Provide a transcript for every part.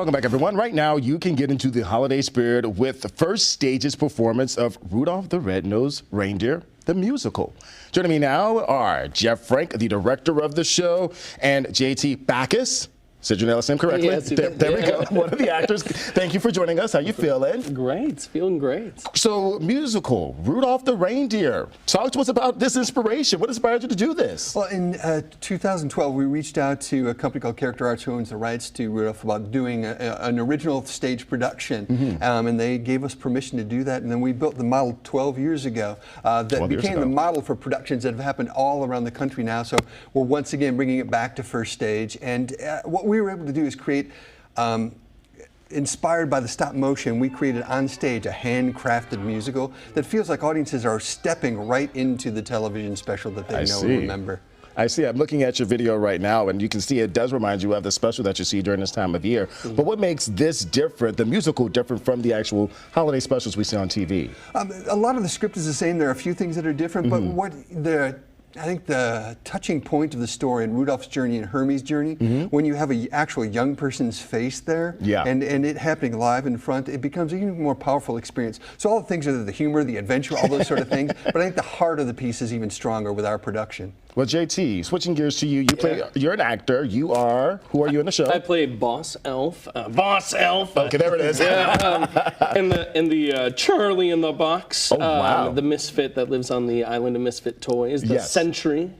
Welcome back, everyone. Right now, you can get into the holiday spirit with the first stage's performance of Rudolph the Red-Nosed Reindeer, the musical. Joining me now are Jeff Frank, the director of the show, and JT Backus. Said your name correctly? Yes, there we go. One of the actors. Thank you for joining us. How you feeling? Great. Feeling great. So, musical, Rudolph the Reindeer. Talk to us about this inspiration. What inspired you to do this? Well, in 2012, we reached out to a company called Character Arts, who owns the rights to Rudolph, about doing an original stage production. And they gave us permission to do that. And then we built the model 12 years ago that became the model for productions that have happened all around the country now. So we're once again bringing it back to first stage. And what we were able to do is create, inspired by the stop motion, we created on stage a handcrafted musical that feels like audiences are stepping right into the television special that they know and remember. I see. I'm looking at your video right now, and you can see it does remind you of the special that you see during this time of year. But what makes this different, the musical, different from the actual holiday specials we see on TV? A lot of the script is the same. There are a few things that are different, but I think the touching point of the story in Rudolph's journey and Hermie's journey, when you have an actual young person's face there, and it happening live in front, it becomes an even more powerful experience. So all the things are the humor, the adventure, all those sort of things, but I think the heart of the piece is even stronger with our production. Well, JT, switching gears to you, you're an actor. You are, who are you in the show? I play Boss Elf. Boss Elf. Okay, there it is. in the Charlie in the Box. Oh, wow. The misfit that lives on the island of misfit toys. The Century.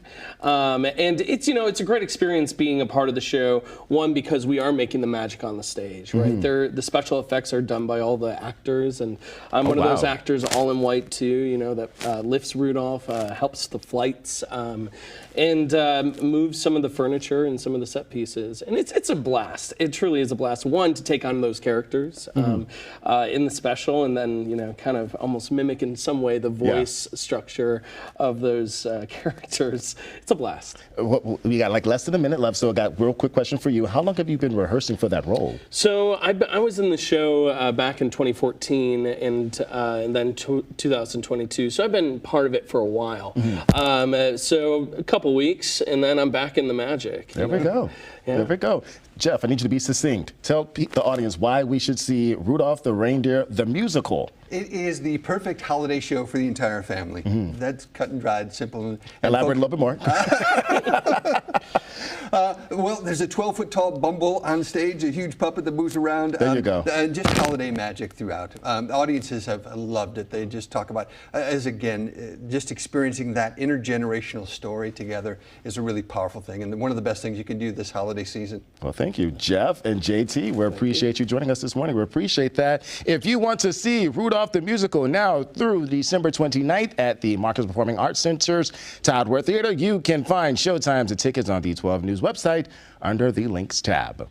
And it's, it's a great experience being a part of the show. One, because we are making the magic on the stage, right? The special effects are done by all the actors, and I'm one of those actors, all in white too, that lifts Rudolph, helps the flights, and moves some of the furniture and some of the set pieces. And it's a blast. It truly is a blast. One, to take on those characters in the special, and then, kind of almost mimic in some way the voice structure of those characters. It's a blast. We got like less than a minute left, so I got a real quick question for you. How long have you been rehearsing for that role? So I was in the show back in 2014 and then 2022. So I've been part of it for a while. So a couple weeks, and then I'm back in the magic. There we go. There we go. Jeff, I need you to be succinct. Tell the audience why we should see Rudolph the Reindeer, the musical. It is the perfect holiday show for the entire family. That's cut and dried, simple. And elaborate a little bit more. Well, there's a 12-foot tall Bumble on stage, a huge puppet that moves around. There you go. Just holiday magic throughout. Audiences have loved it. They just talk about, just experiencing that intergenerational story together is a really powerful thing, and one of the best things you can do this holiday season. Well, thank you, Jeff and JT. We appreciate you joining us this morning. We appreciate that. If you want to see Rudolph the Musical now through December 29th at the Marcus Performing Arts Center's Todd Wehr Theater, you can find showtimes and tickets on the 12 News website under the Links tab.